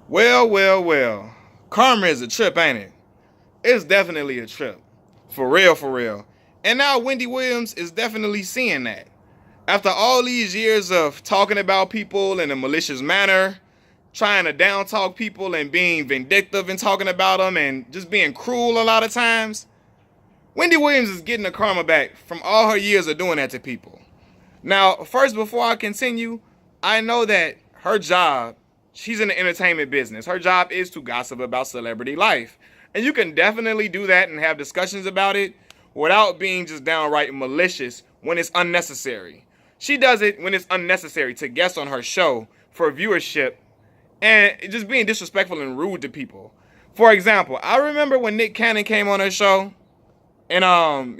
Well, well, well. Karma is a trip, ain't it? It's definitely a trip. For real, for real. And now Wendy Williams is definitely seeing that. After all these years of talking about people in a malicious manner, trying to down talk people and being vindictive and talking about them and just being cruel a lot of times, Wendy Williams is getting the karma back from all her years of doing that to people. Now, first, before I continue, I know that her job, she's in the entertainment business. Her job is to gossip about celebrity life. And you can definitely do that and have discussions about it without being just downright malicious when it's unnecessary. She does it when it's unnecessary to guest on her show for viewership and just being disrespectful and rude to people. For example, I remember when Nick Cannon came on her show and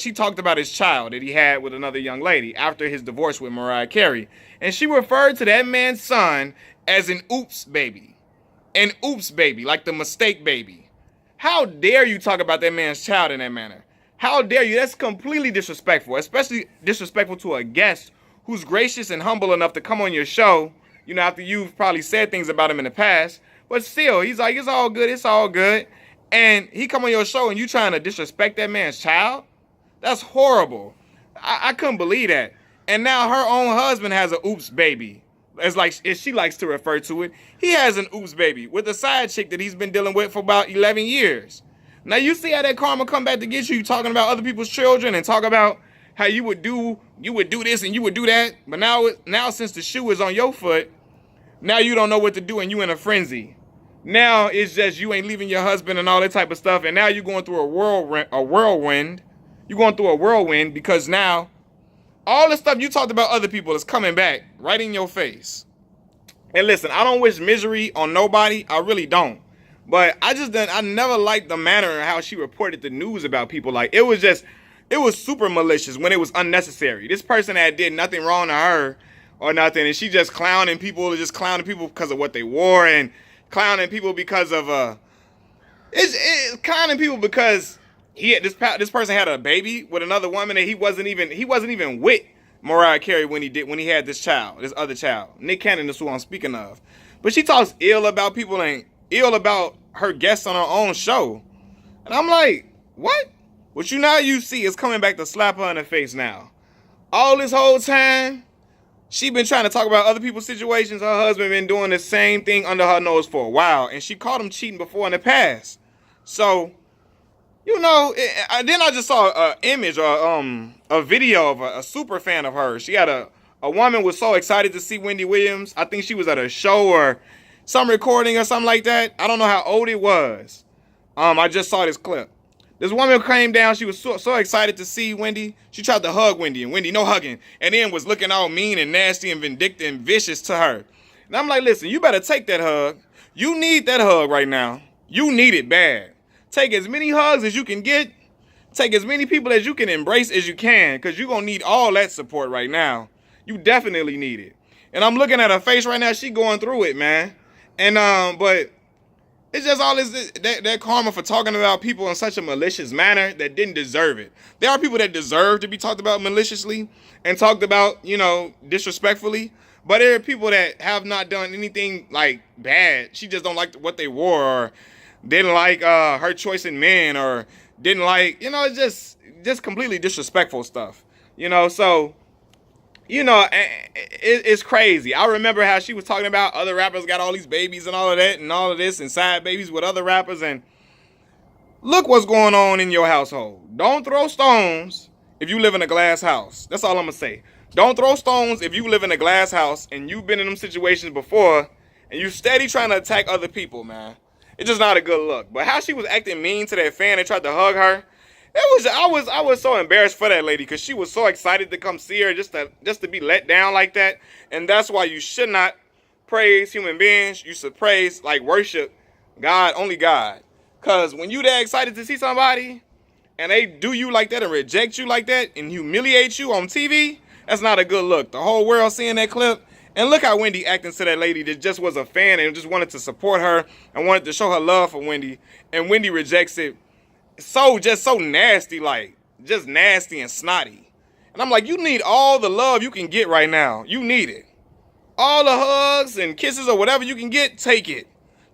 she talked about his child that he had with another young lady after his divorce with Mariah Carey. And she referred to that man's son as an oops baby. An oops baby, like the mistake baby. How dare you talk about that man's child in that manner? How dare you? That's completely disrespectful, especially disrespectful to a guest who's gracious and humble enough to come on your show, after you've probably said things about him in the past. But still, he's like, it's all good, it's all good. And he come on your show and you trying to disrespect that man's child? That's horrible. I couldn't believe that. And now her own husband has a oops baby. As she likes to refer to it. He has an oops baby with a side chick that he's been dealing with for about 11 years. Now you see how that karma come back to get you. You talking about other people's children and talk about how you would do this and you would do that. But now since the shoe is on your foot, now you don't know what to do and you in a frenzy. Now it's just you ain't leaving your husband and all that type of stuff. And now you're going through a whirlwind. You're going through a whirlwind because now all the stuff you talked about other people is coming back right in your face. And listen, I don't wish misery on nobody. I really don't. But I never liked the manner in how she reported the news about people. Like, it was super malicious when it was unnecessary. This person that did nothing wrong to her or nothing, and she just clowning people because of what they wore and clowning people because of clowning people because this person had a baby with another woman and he wasn't even with Mariah Carey when he had this other child. Nick Cannon is who I'm speaking of. But she talks ill about people and ill about her guests on her own show. And I'm like, what? What you see is coming back to slap her in the face now. All this whole time, she been trying to talk about other people's situations. Her husband been doing the same thing under her nose for a while. And she caught him cheating before in the past. So, then I just saw an image or a video of a super fan of hers. She had a woman was so excited to see Wendy Williams. I think she was at a show or some recording or something like that. I don't know how old it was. I just saw this clip. This woman came down. She was so excited to see Wendy. She tried to hug Wendy, and Wendy, no hugging. And then was looking all mean and nasty and vindictive and vicious to her. And I'm like, listen, you better take that hug. You need that hug right now. You need it bad. Take as many hugs as you can get. Take as many people as you can embrace as you can, because you're going to need all that support right now. You definitely need it. And I'm looking at her face right now. She going through it, man. And, but it's just all this, that karma for talking about people in such a malicious manner that didn't deserve it. There are people that deserve to be talked about maliciously and talked about, disrespectfully. But there are people that have not done anything, like, bad. She just don't like what they wore or didn't like her choice in men or didn't like, it's just completely disrespectful stuff. So, it's crazy. I remember how she was talking about other rappers got all these babies and all of that and all of this and side babies with other rappers. And look what's going on in your household. Don't throw stones if you live in a glass house. That's all I'm going to say. Don't throw stones if you live in a glass house and you've been in them situations before and you steady trying to attack other people, man. It's just not a good look. But how she was acting mean to that fan that tried to hug her, I was so embarrassed for that lady because she was so excited to come see her just to be let down like that. And that's why you should not praise human beings. You should praise, worship God, only God. Because when you that excited to see somebody and they do you like that and reject you like that and humiliate you on TV, that's not a good look. The whole world seeing that clip. And look how Wendy acting to that lady that just was a fan and just wanted to support her and wanted to show her love for Wendy. And Wendy rejects it. So nasty, just nasty and snotty. And I'm like, you need all the love you can get right now. You need it. All the hugs and kisses or whatever you can get, take it.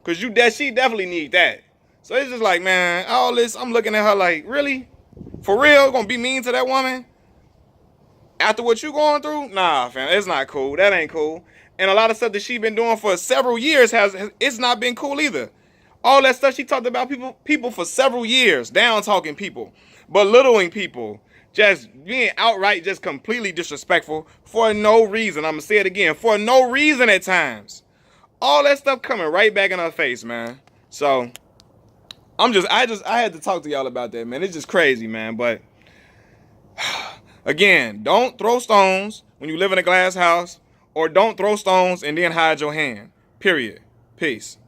Cause she definitely need that. So it's just like, man, all this, I'm looking at her like, really? For real? Gonna be mean to that woman? After what you going through? Nah, fam, it's not cool. That ain't cool. And a lot of stuff that she been doing for several years it's not been cool either. All that stuff she talked about people for several years, down talking people, belittling people, just being outright just completely disrespectful for no reason. I'm gonna say it again, for no reason at times. All that stuff coming right back in her face, man. So I had to talk to y'all about that, man. It's just crazy, man. But again, don't throw stones when you live in a glass house, or don't throw stones and then hide your hand. Period. Peace.